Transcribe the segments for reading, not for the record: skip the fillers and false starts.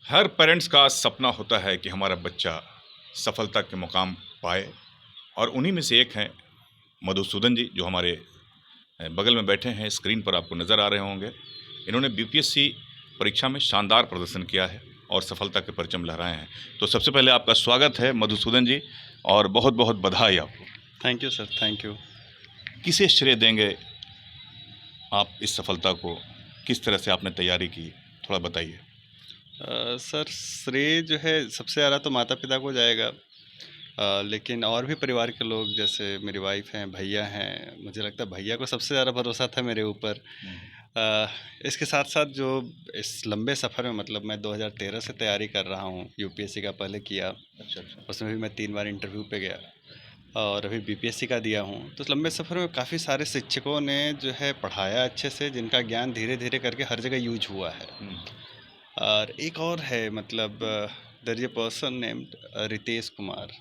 हर parents का सपना होता है कि हमारा बच्चा सफलता के मुकाम पाए और उन्हीं में से एक हैं मधुसूदन जी, जो हमारे बगल में बैठे हैं। स्क्रीन पर आपको नज़र आ रहे होंगे। इन्होंने बीपीएससी परीक्षा में शानदार प्रदर्शन किया है और सफलता के परचम लहराए हैं। तो सबसे पहले आपका स्वागत है मधुसूदन जी, और बहुत बहुत बधाई आपको। Thank you sir, thank you. किसे श्रेय देंगे आप इस सफलता को? किस तरह से आपने तैयारी की, थोड़ा बताइए। सर, श्रेय जो है सबसे ज़्यादा तो माता-पिता को जाएगा। लेकिन और भी परिवार के लोग, जैसे मेरी वाइफ़ हैं, भैया हैं, मुझे लगता है भैया को सबसे ज़्यादा भरोसा था मेरे ऊपर। अ, इसके साथ-साथ जो इस लंबे सफ़र में, मतलब मैं 2013 से तैयारी कर रहा हूँ, यूपीएससी का पहले किया, अच्छा अच्छा। उसमें भी मैं 3 बार इंटरव्यू पे गया और अभी बीपीएससी का दिया हूँ। तो इस लंबे सफ़र में काफ़ी सारे शिक्षकों ने जो है पढ़ाया अच्छे से, जिनका ज्ञान धीरे-धीरे करके हर जगह यूज़ हुआ है। और एक और है, मतलब there is a person named Ritesh Kumar.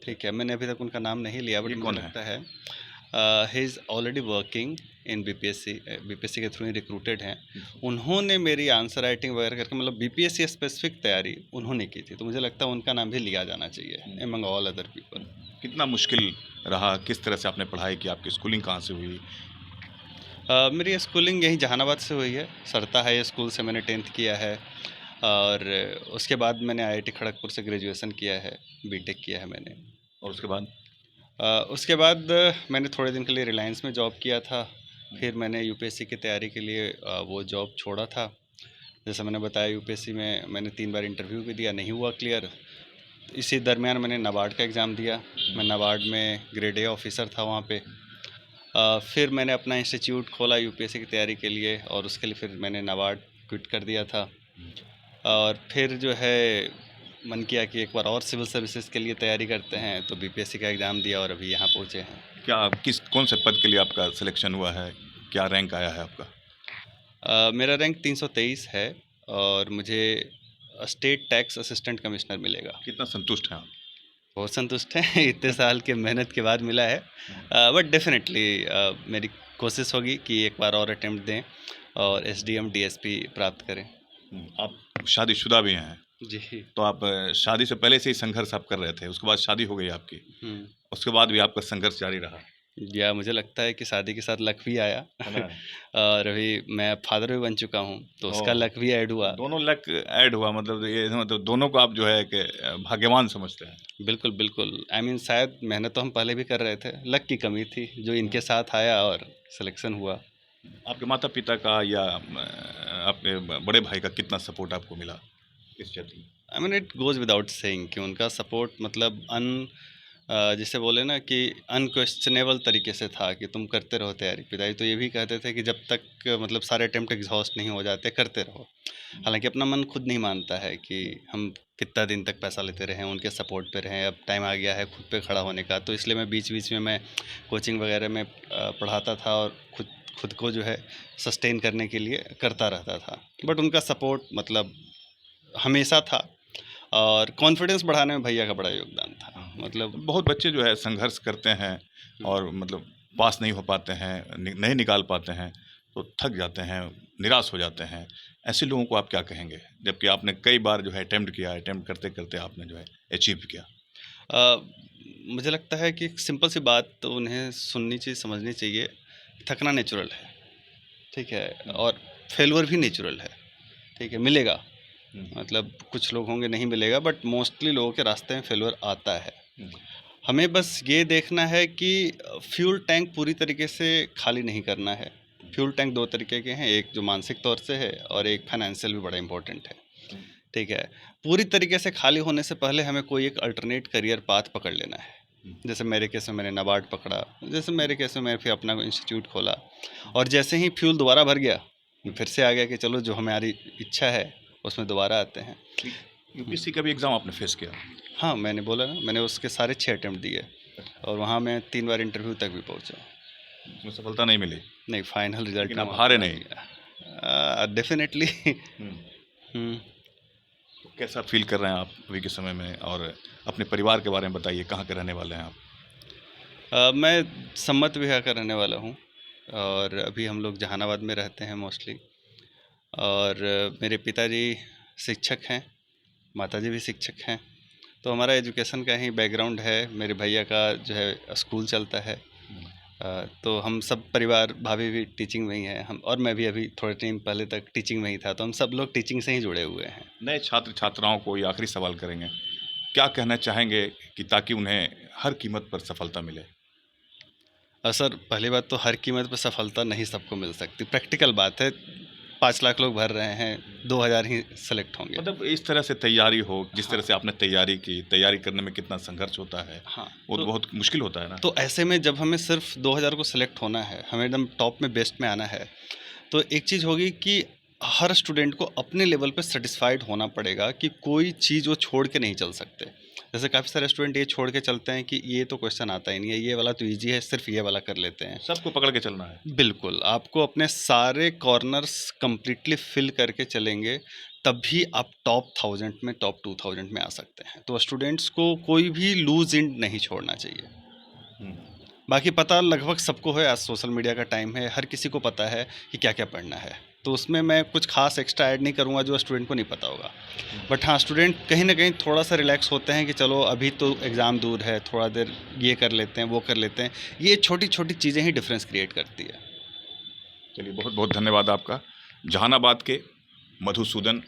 ठीक है, मैंने अभी तक उनका नाम नहीं लिया, बट ये मुझे कौन है? लगता है he is already working in BPSC. BPSC के थ्रू ही रिक्रूटेड हैं। उन्होंने मेरी आंसर राइटिंग वगैरह करके, मतलब बीपीएससी स्पेसिफिक तैयारी उन्होंने की थी, तो मुझे लगता है उनका नाम भी लिया जाना चाहिए एमंग ऑल अदर पीपल। कितना मुश्किल रहा? किस तरह से आपने पढ़ाई की? आपकी स्कूलिंग कहाँ से हुई? मेरी स्कूलिंग यहीं जहानाबाद से हुई है। सरता हाई स्कूल से मैंने 10th किया है और उसके बाद मैंने आईआईटी खड़गपुर से ग्रेजुएशन किया है, बीटेक किया है मैंने। और उसके बाद? उसके बाद मैंने थोड़े दिन के लिए रिलायंस में जॉब किया था। फिर मैंने यूपीएससी की तैयारी के लिए वो जॉब छोड़ा था। जैसा मैंने बताया, यूपीएससी में मैंने 3 बार इंटरव्यू भी दिया, नहीं हुआ क्लियर। इसी दरमियान मैंने नाबार्ड का एग्ज़ाम दिया। मैं नाबार्ड में ग्रेड ए ऑफिसर था वहाँ पे। फिर मैंने अपना इंस्टीट्यूट खोला यूपीएससी की तैयारी के लिए, और उसके लिए फिर मैंने नाबार्ड क्विट कर दिया था। और फिर जो है मन किया कि एक बार और सिविल सर्विसेज के लिए तैयारी करते हैं, तो बीपीएससी का एग्ज़ाम दिया और अभी यहाँ पहुँचे हैं। क्या कौन से पद के लिए आपका सिलेक्शन हुआ है? क्या रैंक आया है आपका? मेरा रैंक 323 है और मुझे स्टेट टैक्स असिस्टेंट कमिश्नर मिलेगा। कितना संतुष्ट हैं आप? बहुत संतुष्ट हैं। इतने साल के मेहनत के बाद मिला है। बट डेफिनेटली मेरी कोशिश होगी कि एक बार और अटेम्प्ट दें और एसडीएम डीएसपी प्राप्त करें। आप शादीशुदा भी हैं, जी। तो आप शादी से पहले से ही संघर्ष आप कर रहे थे, उसके बाद शादी हो गई आपकी, उसके बाद भी आपका संघर्ष जारी रहा, या मुझे लगता है कि शादी के साथ लक भी आया। है ना? और अभी मैं फादर भी बन चुका हूँ, तो उसका ओह! लक भी ऐड हुआ। दोनों लक ऐड हुआ, मतलब ये मतलब दोनों को आप जो है कि भाग्यवान समझते हैं। बिल्कुल, बिल्कुल। आई मीन शायद मेहनत तो हम पहले भी कर रहे थे, लक की कमी थी जो इनके साथ आया और सिलेक्शन हुआ। आपके माता-पिता का या आपके बड़े भाई का कितना सपोर्ट आपको मिला इस क्षेत्र में? I mean it goes without saying कि उनका सपोर्ट, मतलब जिसे बोले ना कि अनक्वेश्चनेबल तरीके से था कि तुम करते रहो तैयारी। पिताजी तो ये भी कहते थे कि जब तक मतलब सारे अटेम्प्ट एग्ज़ॉस्ट नहीं हो जाते, करते रहो। हालाँकि अपना मन खुद नहीं मानता है कि हम कितना दिन तक पैसा लेते रहें, उनके सपोर्ट पे रहें। अब टाइम आ गया है खुद पे खड़ा होने का, तो इसलिए मैं बीच-बीच में कोचिंग वगैरह में पढ़ाता था और खुद खुद को जो है सस्टेन करने के लिए करता रहता था। बट उनका सपोर्ट मतलब हमेशा था, और कॉन्फिडेंस बढ़ाने में भैया का बड़ा योगदान था। मतलब बहुत बच्चे जो है संघर्ष करते हैं और मतलब पास नहीं हो पाते हैं, नहीं निकाल पाते हैं, तो थक जाते हैं, निराश हो जाते हैं। ऐसे लोगों को आप क्या कहेंगे? जबकि आपने कई बार जो है अटेम्प्ट किया, अटेम्प्ट करते-करते आपने जो है अचीव किया। अ, मुझे लगता है कि एक सिंपल सी बात तो उन्हें सुननी चाहिए, समझनी चाहिए। थकना नेचुरल है, ठीक है? और फेल्योर भी नेचुरल है, ठीक है? मिलेगा, मतलब कुछ लोग होंगे नहीं मिलेगा, बट मोस्टली लोगों के रास्ते में फेल्योर आता है। हमें बस ये देखना है कि फ्यूल टैंक पूरी तरीके से खाली नहीं करना है। फ्यूल टैंक 2 तरीके के हैं, एक जो मानसिक तौर से है और एक फाइनेंशियल भी बड़ा इम्पोर्टेंट है, ठीक है? पूरी तरीके से खाली होने से पहले हमें कोई एक अल्टरनेट करियर पाथ पकड़ लेना है। जैसे मेरे केस में मैंने नाबार्ड पकड़ा, जैसे मेरे केस में मैंने फिर अपना इंस्टीट्यूट खोला, और जैसे ही फ्यूल दोबारा भर गया, फिर से आ गया कि चलो जो हमारी इच्छा है उसमें दोबारा आते हैं। यूपीएससी का भी एग्ज़ाम आपने फेस किया? हाँ, मैंने बोला ना, मैंने उसके सारे 6 अटेम्प्ट दिए और वहाँ मैं 3 बार इंटरव्यू तक भी पहुँचा। उसमें सफलता नहीं मिली, नहीं, फाइनल रिजल्ट लेकिन में आप वहाँ हारे पे आ नहीं। गया। डेफ़िनेटली। हुँ। तो कैसा फ़ील कर रहे हैं आप अभी के समय में? और अपने परिवार के बारे में बताइए, कहाँ के रहने वाले हैं आप? मैं सम्मत विहा का रहने वाला हूँ और अभी हम लोग जहानाबाद में रहते हैं मोस्टली। और मेरे पिताजी शिक्षक हैं माताजी भी शिक्षक हैं, तो हमारा एजुकेशन का ही बैकग्राउंड है। मेरे भैया का जो है स्कूल चलता है, तो हम सब परिवार, भाभी भी टीचिंग में ही है, हम और मैं भी अभी थोड़े टाइम पहले तक टीचिंग में ही था, तो हम सब लोग टीचिंग से ही जुड़े हुए हैं। नए छात्र छात्राओं को ये आखिरी सवाल करेंगे, क्या कहना चाहेंगे कि ताकि उन्हें हर कीमत पर सफलता मिले? सर, पहली बात तो हर कीमत पर सफलता नहीं सबको मिल सकती, प्रैक्टिकल बात है। 5 लाख लोग भर रहे हैं, 2000 ही सेलेक्ट होंगे। मतलब इस तरह से तैयारी हो, जिस तरह हाँ। से आपने तैयारी की, तैयारी करने में कितना संघर्ष होता है, हाँ, वो तो बहुत मुश्किल होता है ना? तो ऐसे में जब हमें सिर्फ 2000 को सेलेक्ट होना है, हमें एकदम टॉप में, बेस्ट में आना है, तो एक चीज़ होगी कि हर स्टूडेंट को अपने लेवल पे सेटिस्फाइड होना पड़ेगा कि कोई चीज़ वो छोड़ के नहीं चल सकते। जैसे काफ़ी सारे स्टूडेंट ये छोड़ के चलते हैं कि ये तो क्वेश्चन आता ही नहीं है, ये वाला तो ईजी है, सिर्फ ये वाला कर लेते हैं। सबको पकड़ के चलना है। बिल्कुल, आपको अपने सारे कॉर्नर्स कंप्लीटली फिल करके चलेंगे, तभी आप टॉप 1000 में, टॉप 2000 में आ सकते हैं। तो स्टूडेंट्स को कोई भी लूज़ एंड नहीं छोड़ना चाहिए। हुँ। बाकी पता लगभग सबको है, आज सोशल मीडिया का टाइम है, हर किसी को पता है कि क्या-क्या पढ़ना है। तो उसमें मैं कुछ खास एक्स्ट्रा ऐड नहीं करूँगा जो स्टूडेंट को नहीं पता होगा। बट हाँ, स्टूडेंट कहीं न कहीं थोड़ा-सा रिलैक्स होते हैं कि चलो अभी तो एग्ज़ाम दूर है, थोड़ा देर ये कर लेते हैं, वो कर लेते हैं। ये छोटी-छोटी चीज़ें ही डिफ़रेंस क्रिएट करती है। चलिए, बहुत-बहुत धन्यवाद आपका। जहानाबाद के मधुसूदन,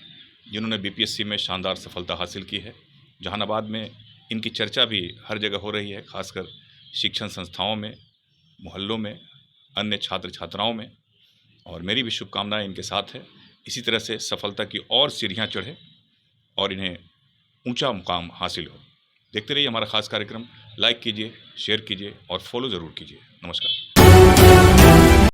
जिन्होंने बीपीएससी में शानदार सफलता हासिल की है। जहानाबाद में इनकी चर्चा भी हर जगह हो रही है, खासकर शिक्षण संस्थाओं में, मोहल्लों में, अन्य छात्र-छात्राओं में, और मेरी भी शुभकामनाएँ इनके साथ है। इसी तरह से सफलता की और सीढ़ियाँ चढ़ें और इन्हें ऊँचा मुकाम हासिल हो। देखते रहिए हमारा ख़ास कार्यक्रम, लाइक कीजिए, शेयर कीजिए और फॉलो ज़रूर कीजिए। नमस्कार।